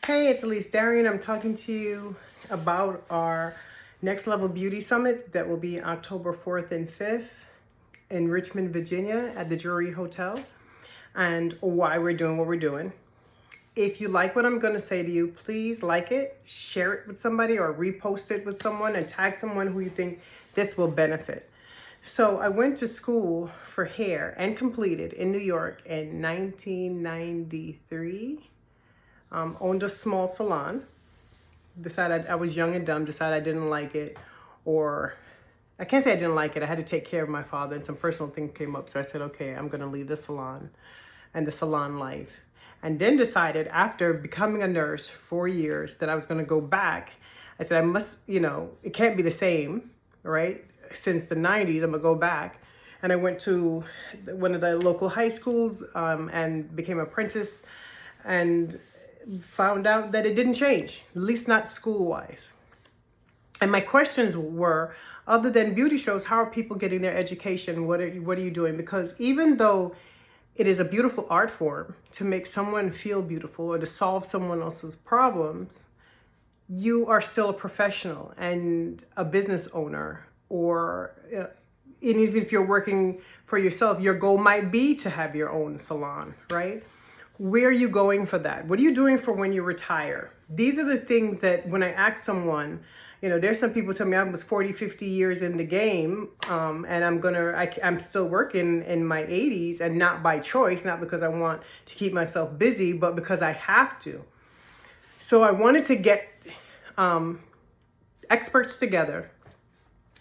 Hey, it's Elise Darian. I'm talking to you about our Next Level Beauty Summit that will be October 4th and 5th in Richmond, Virginia at the Drury Hotel, and why we're doing what we're doing. If you like what I'm going to say to you, please like it, share it with somebody, or repost it with someone and tag someone who you think this will benefit. So I went to school for hair and completed in New York in 1993. Owned a small salon. Decided I was young and dumb, decided I didn't like it, or I can't say I didn't like it. I had to take care of my father and some personal things came up. So I said, okay, I'm going to leave the salon and the salon life. And then decided after becoming a nurse 4 years that I was going to go back. I said, I must, it can't be the same, right? Since the 90s, I'm going to go back. And I went to one of the local high schools and became an apprentice and found out that it didn't change, at least not school-wise. And my questions were, other than beauty shows, how are people getting their education? What are you doing? Because even though it is a beautiful art form to make someone feel beautiful or to solve someone else's problems, you are still a professional and a business owner, or even if you're working for yourself, your goal might be to have your own salon, right? Where are you going for that? What are you doing for when you retire? These are the things that when I ask someone, there's some people tell me I was 40, 50 years in the game, and I'm still working in my 80s, and not by choice, not because I want to keep myself busy, but because I have to. So I wanted to get experts together,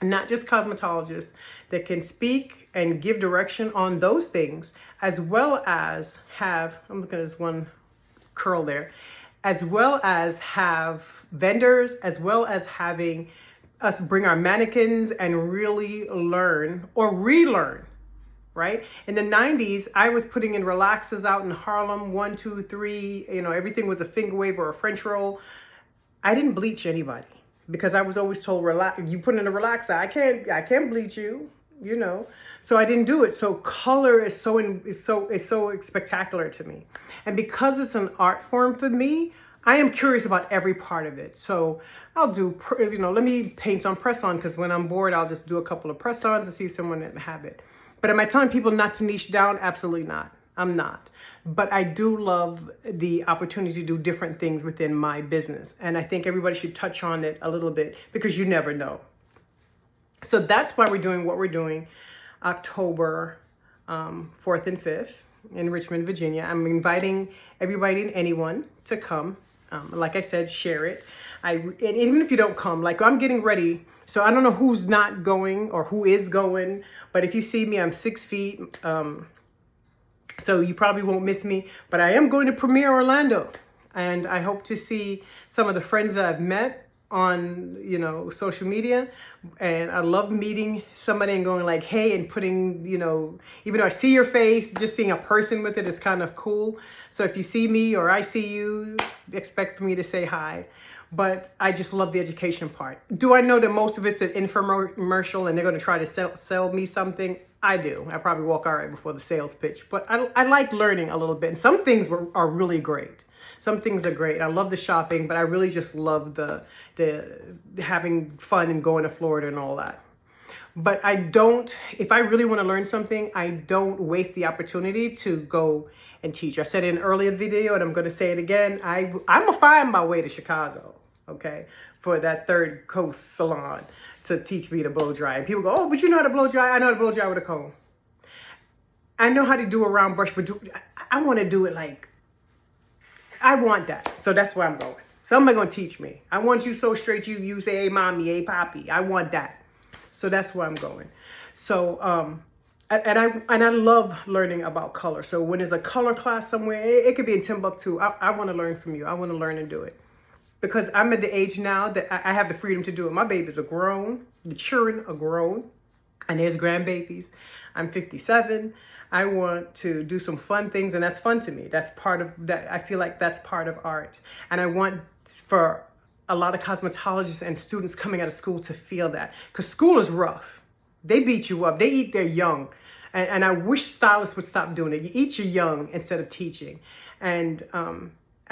not just cosmetologists, that can speak and give direction on those things, as well as have, I'm looking at this one curl there, as well as have vendors, as well as having us bring our mannequins and really learn or relearn, right? In the 90s, I was putting in relaxers out in Harlem, 1, 2, 3, everything was a finger wave or a French roll. I didn't bleach anybody, because I was always told, relax, you put in a relaxer, I can't bleach you, So I didn't do it. So color is so spectacular to me. And because it's an art form for me, I am curious about every part of it. So I'll do, let me paint on press on, because when I'm bored, I'll just do a couple of press ons to see if someone didn't have it. But am I telling people not to niche down? Absolutely not. I'm not. But I do love the opportunity to do different things within my business. And I think everybody should touch on it a little bit, because you never know. So that's why we're doing what we're doing October 4th and 5th in Richmond, Virginia. I'm inviting everybody and anyone to come. Like I said, share it. And even if you don't come, like I'm getting ready. So I don't know who's not going or who is going. But if you see me, I'm 6 feet. So you probably won't miss me, but I am going to Premiere Orlando, and I hope to see some of the friends that I've met on, social media. And I love meeting somebody and going like, hey, and putting, even though I see your face, just seeing a person with it is kind of cool. So if you see me or I see you, expect for me to say hi. But I just love the education part. Do I know that most of it's an infomercial and they're going to try to sell me something? I do. I probably walk all right before the sales pitch. But I like learning a little bit. And some things are really great. Some things are great. I love the shopping, but I really just love the having fun and going to Florida and all that. But if I really want to learn something, I don't waste the opportunity to go and teach. I said in an earlier video, and I'm going to say it again, I'm going to find my way to Chicago, okay, for that Third Coast salon to teach me to blow dry. And people go, oh, but you know how to blow dry? I know how to blow dry with a comb. I know how to do a round brush, but I want to do it like, I want that. So that's where I'm going. Somebody going to teach me. I want you so straight you say, hey, mommy, hey, poppy. I want that. So that's where I'm going. So, and I love learning about color. So when there's a color class somewhere, it could be in Timbuktu. I want to learn from you. I want to learn and do it. Because I'm at the age now that I have the freedom to do it. My babies are grown. The children are grown. And there's grandbabies. I'm 57. I want to do some fun things, and that's fun to me. That's part of that. I feel like that's part of art. And I want for a lot of cosmetologists and students coming out of school to feel that. Because school is rough. They beat you up. They eat their young. And I wish stylists would stop doing it. You eat your young instead of teaching. And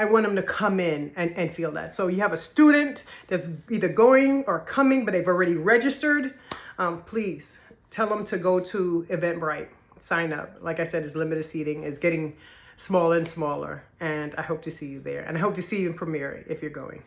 I want them to come in and feel that. So you have a student that's either going or coming, but they've already registered. Please tell them to go to Eventbrite, sign up. Like I said, it's limited seating. It's getting smaller and smaller. And I hope to see you there. And I hope to see you in Premiere if you're going.